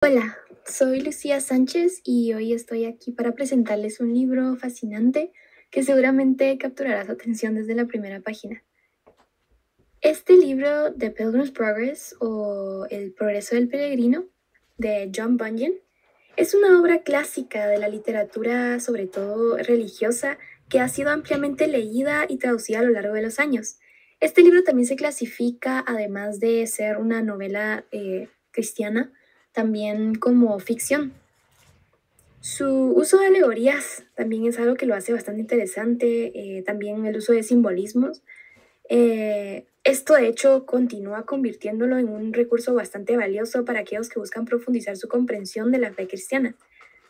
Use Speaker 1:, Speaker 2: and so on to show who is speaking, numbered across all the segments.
Speaker 1: Hola, soy Lucía Sánchez y hoy estoy aquí para presentarles un libro fascinante que seguramente capturará su atención desde la primera página. Este libro, The Pilgrim's Progress o El Progreso del Peregrino, de John Bunyan, es una obra clásica de la literatura, sobre todo religiosa, que ha sido ampliamente leída y traducida a lo largo de los años. Este libro también se clasifica, además de ser una novela cristiana, también como ficción. Su uso de alegorías también es algo que lo hace bastante interesante, también el uso de simbolismos. Esto de hecho continúa convirtiéndolo en un recurso bastante valioso para aquellos que buscan profundizar su comprensión de la fe cristiana.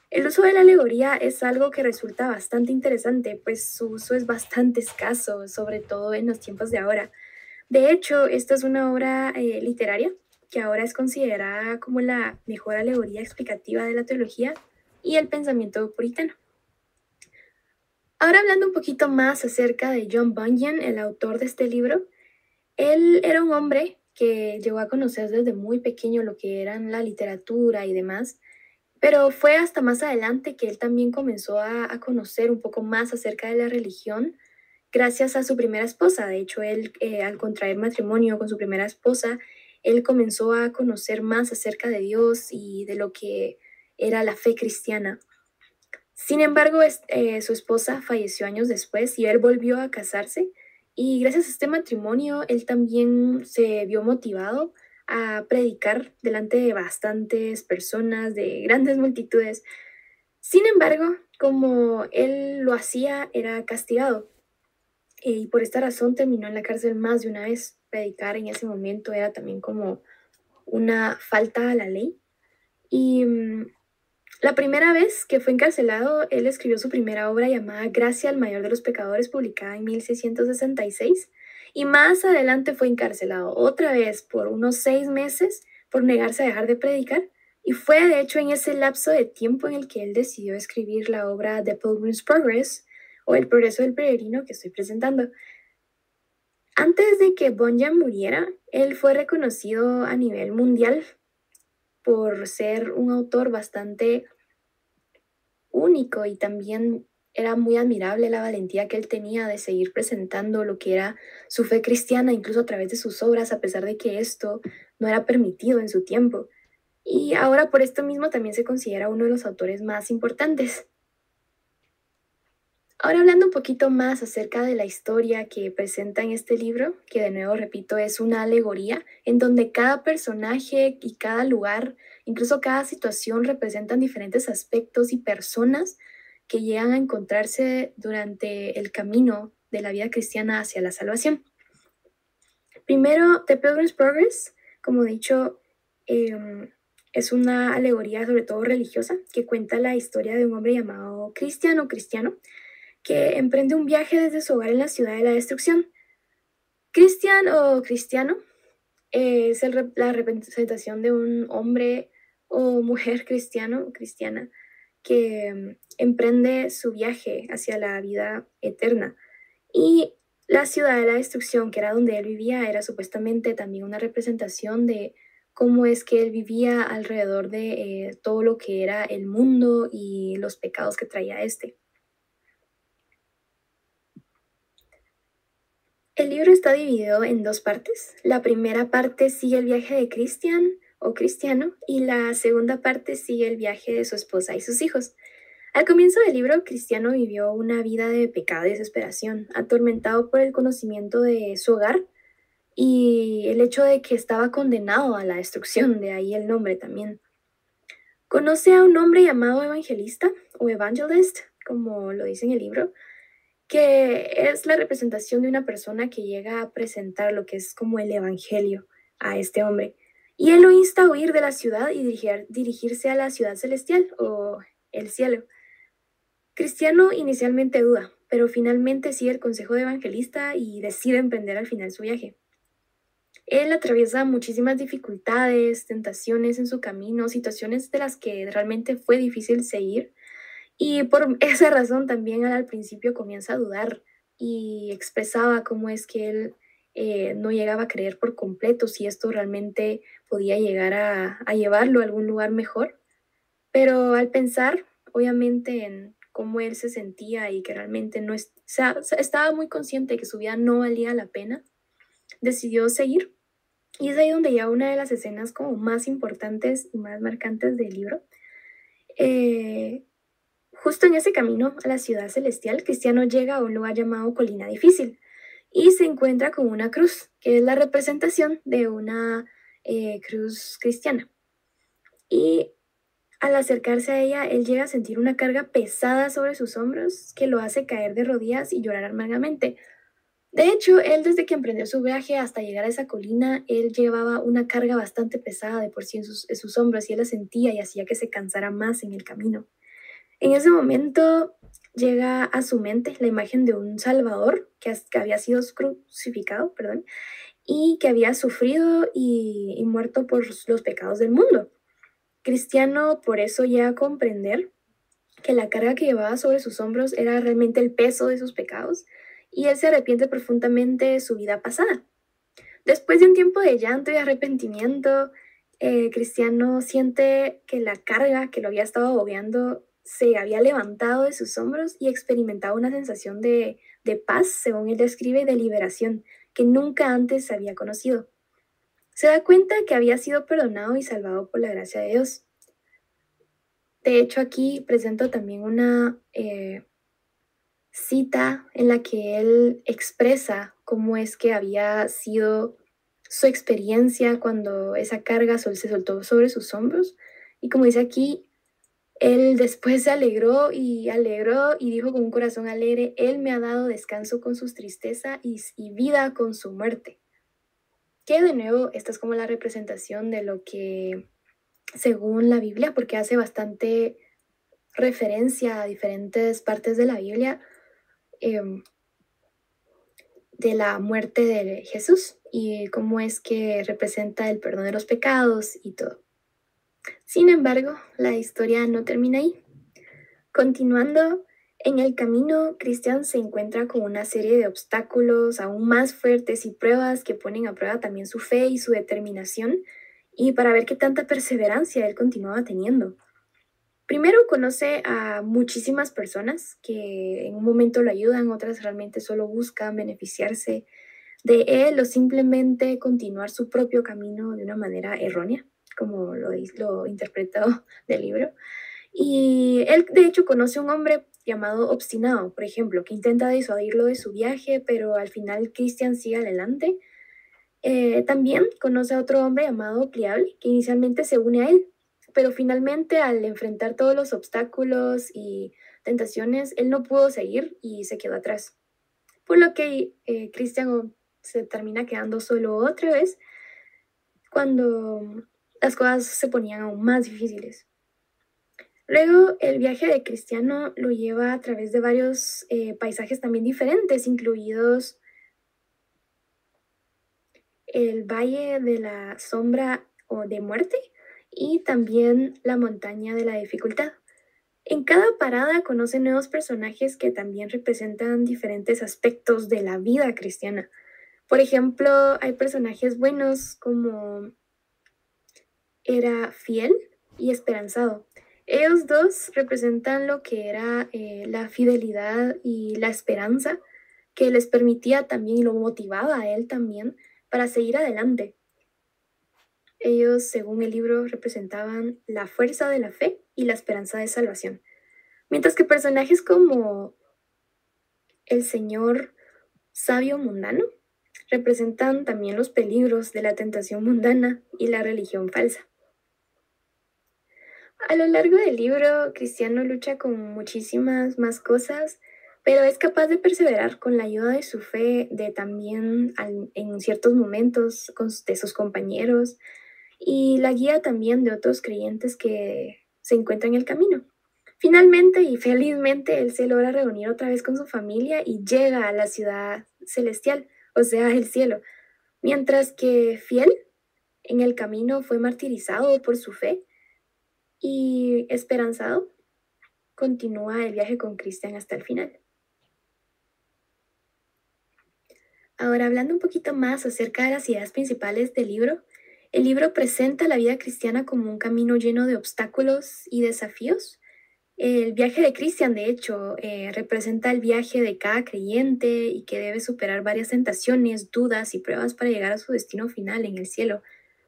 Speaker 1: El uso de la alegoría es algo que resulta bastante interesante, pues su uso es bastante escaso, sobre todo en los tiempos de ahora. De hecho, esta es una obra literaria que ahora es considerada como la mejor alegoría explicativa de la teología y el pensamiento puritano. Ahora hablando un poquito más acerca de John Bunyan, el autor de este libro, él era un hombre que llegó a conocer desde muy pequeño lo que eran la literatura y demás, pero fue hasta más adelante que él también comenzó a conocer un poco más acerca de la religión gracias a su primera esposa. De hecho, él al contraer matrimonio con su primera esposa, él comenzó a conocer más acerca de Dios y de lo que era la fe cristiana. Sin embargo, su esposa falleció años después y él volvió a casarse y gracias a este matrimonio él también se vio motivado a predicar delante de bastantes personas, de grandes multitudes. Sin embargo, como él lo hacía, era castigado y por esta razón terminó en la cárcel más de una vez. Predicar en ese momento era también como una falta a la ley. Y la primera vez que fue encarcelado, él escribió su primera obra llamada Gracia al Mayor de los Pecadores, publicada en 1666, y más adelante fue encarcelado otra vez por unos 6 meses por negarse a dejar de predicar, y fue de hecho en ese lapso de tiempo en el que él decidió escribir la obra The Pilgrim's Progress, o El Progreso del Peregrino que estoy presentando. Antes de que Bunyan muriera, él fue reconocido a nivel mundial por ser un autor bastante único y también era muy admirable la valentía que él tenía de seguir presentando lo que era su fe cristiana, incluso a través de sus obras, a pesar de que esto no era permitido en su tiempo. Y ahora por esto mismo también se considera uno de los autores más importantes. Ahora hablando un poquito más acerca de la historia que presenta en este libro, que de nuevo repito es una alegoría, en donde cada personaje y cada lugar, incluso cada situación representan diferentes aspectos y personas que llegan a encontrarse durante el camino de la vida cristiana hacia la salvación. Primero, The Pilgrim's Progress, como he dicho, es una alegoría sobre todo religiosa que cuenta la historia de un hombre llamado Cristiano, que emprende un viaje desde su hogar en la ciudad de la destrucción. Cristian o cristiano es la representación de un hombre o mujer cristiano o cristiana que emprende su viaje hacia la vida eterna. Y la ciudad de la destrucción, que era donde él vivía, era supuestamente también una representación de cómo es que él vivía alrededor de todo lo que era el mundo y los pecados que traía este. El libro está dividido en dos partes. La primera parte sigue el viaje de Christian o Cristiano y la segunda parte sigue el viaje de su esposa y sus hijos. Al comienzo del libro, Cristiano vivió una vida de pecado y desesperación, atormentado por el conocimiento de su hogar y el hecho de que estaba condenado a la destrucción, de ahí el nombre también. Conoce a un hombre llamado evangelista o evangelist, como lo dice en el libro, que es la representación de una persona que llega a presentar lo que es como el evangelio a este hombre. Y él lo insta a huir de la ciudad y dirigirse a la ciudad celestial o el cielo. Cristiano inicialmente duda, pero finalmente sigue el consejo de evangelista y decide emprender al final su viaje. Él atraviesa muchísimas dificultades, tentaciones en su camino, situaciones de las que realmente fue difícil seguir, y por esa razón también al principio comienza a dudar y expresaba cómo es que él no llegaba a creer por completo si esto realmente podía llegar a llevarlo a algún lugar mejor. Pero al pensar, obviamente, en cómo él se sentía y que realmente no estaba muy consciente de que su vida no valía la pena, decidió seguir. Y es ahí donde ya una de las escenas como más importantes y más marcantes del libro. Eh, Justo en ese camino a la ciudad celestial, Cristiano llega a un lugar llamado Colina Difícil y se encuentra con una cruz, que es la representación de una cruz cristiana. Y al acercarse a ella, él llega a sentir una carga pesada sobre sus hombros que lo hace caer de rodillas y llorar amargamente. De hecho, él desde que emprendió su viaje hasta llegar a esa colina, él llevaba una carga bastante pesada de por sí en sus hombros y él la sentía y hacía que se cansara más en el camino. En ese momento llega a su mente la imagen de un Salvador que había sido crucificado, perdón, y que había sufrido y muerto por los pecados del mundo. Cristiano por eso llega a comprender que la carga que llevaba sobre sus hombros era realmente el peso de sus pecados y él se arrepiente profundamente de su vida pasada. Después de un tiempo de llanto y arrepentimiento, Cristiano siente que la carga que lo había estado agobiando se había levantado de sus hombros y experimentaba una sensación de paz, según él describe, de liberación, que nunca antes había conocido. Se da cuenta que había sido perdonado y salvado por la gracia de Dios. De hecho, aquí presento también una cita en la que él expresa cómo es que había sido su experiencia cuando esa carga se soltó sobre sus hombros. Y como dice aquí, él después se alegró y dijo con un corazón alegre, Él me ha dado descanso con su tristeza y vida con su muerte. Que de nuevo, esta es como la representación de lo que, según la Biblia, porque hace bastante referencia a diferentes partes de la Biblia, em, de la muerte de Jesús y cómo es que representa el perdón de los pecados y todo. Sin embargo, la historia no termina ahí. Continuando, en el camino, Cristian se encuentra con una serie de obstáculos aún más fuertes y pruebas que ponen a prueba también su fe y su determinación, y para ver qué tanta perseverancia él continuaba teniendo. Primero conoce a muchísimas personas que en un momento lo ayudan, otras realmente solo buscan beneficiarse de él o simplemente continuar su propio camino de una manera errónea, como lo interpretó del libro. Y él, de hecho, conoce a un hombre llamado Obstinado, por ejemplo, que intenta disuadirlo de su viaje, pero al final Christian sigue adelante. También conoce a otro hombre llamado Pliable, que inicialmente se une a él, pero finalmente al enfrentar todos los obstáculos y tentaciones, él no pudo seguir y se quedó atrás. Por lo que Christian se termina quedando solo otra vez cuando las cosas se ponían aún más difíciles. Luego, el viaje de Cristiano lo lleva a través de varios paisajes también diferentes, incluidos el Valle de la Sombra o de Muerte y también la Montaña de la Dificultad. En cada parada conoce nuevos personajes que también representan diferentes aspectos de la vida cristiana. Por ejemplo, hay personajes buenos como era fiel y esperanzado. Ellos dos representan lo que era la fidelidad y la esperanza que les permitía también y lo motivaba a él también para seguir adelante. Ellos, según el libro, representaban la fuerza de la fe y la esperanza de salvación. Mientras que personajes como el señor sabio mundano representan también los peligros de la tentación mundana y la religión falsa. A lo largo del libro, Cristiano lucha con muchísimas más cosas, pero es capaz de perseverar con la ayuda de su fe, de también en ciertos momentos de sus compañeros y la guía también de otros creyentes que se encuentran en el camino. Finalmente y felizmente, él se logra reunir otra vez con su familia y llega a la ciudad celestial, o sea, el cielo, mientras que fiel en el camino fue martirizado por su fe y esperanzado, continúa el viaje con Christian hasta el final. Ahora, hablando un poquito más acerca de las ideas principales del libro, el libro presenta la vida cristiana como un camino lleno de obstáculos y desafíos. El viaje de Cristian, de hecho, representa el viaje de cada creyente y que debe superar varias tentaciones, dudas y pruebas para llegar a su destino final en el cielo,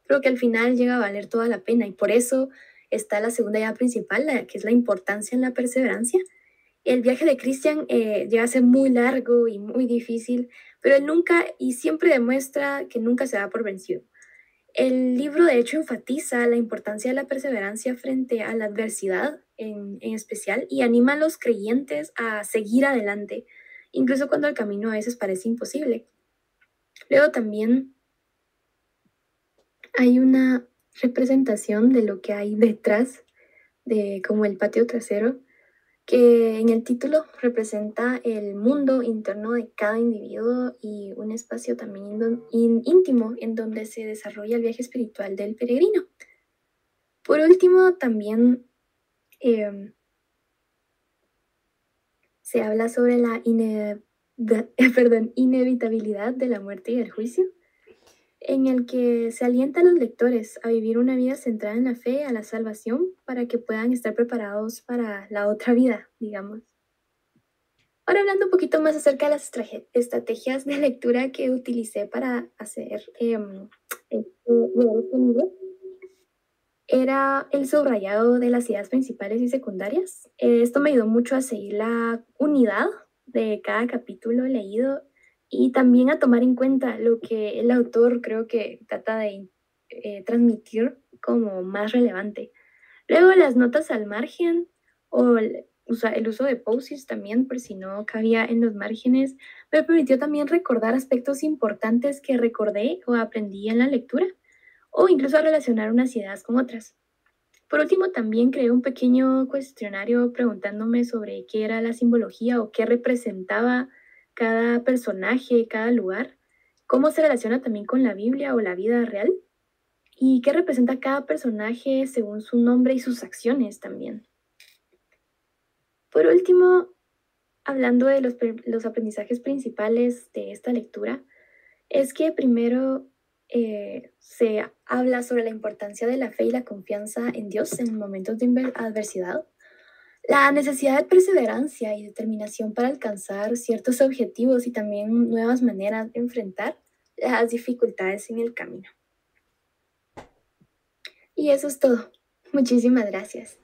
Speaker 1: pero que al final llega a valer toda la pena y por eso está la segunda idea principal, que es la importancia en la perseverancia. El viaje de Christian llega a ser muy largo y muy difícil, pero él nunca y siempre demuestra que nunca se da por vencido. El libro de hecho enfatiza la importancia de la perseverancia frente a la adversidad en especial y anima a los creyentes a seguir adelante, incluso cuando el camino a veces parece imposible. Luego también hay una representación de lo que hay detrás de como el patio trasero, que en el título representa el mundo interno de cada individuo y un espacio también íntimo en donde se desarrolla el viaje espiritual del peregrino. Por último, también em, se habla sobre la inevitabilidad de la muerte y del juicio, en el que se alienta a los lectores a vivir una vida centrada en la fe, a la salvación, para que puedan estar preparados para la otra vida, digamos. Ahora hablando un poquito más acerca de las estrategias de lectura que utilicé para hacer leer este libro, era el subrayado de las ideas principales y secundarias. Esto me ayudó mucho a seguir la unidad de cada capítulo leído y también a tomar en cuenta lo que el autor creo que trata de transmitir como más relevante. Luego las notas al margen o el uso de post-its también, por si no cabía en los márgenes, me permitió también recordar aspectos importantes que recordé o aprendí en la lectura, o incluso relacionar unas ideas con otras. Por último, también creé un pequeño cuestionario preguntándome sobre qué era la simbología o qué representaba cada personaje, cada lugar, cómo se relaciona también con la Biblia o la vida real y qué representa cada personaje según su nombre y sus acciones también. Por último, hablando de los aprendizajes principales de esta lectura, es que primero se habla sobre la importancia de la fe y la confianza en Dios en momentos de adversidad, la necesidad de perseverancia y determinación para alcanzar ciertos objetivos y también nuevas maneras de enfrentar las dificultades en el camino. Y eso es todo. Muchísimas gracias.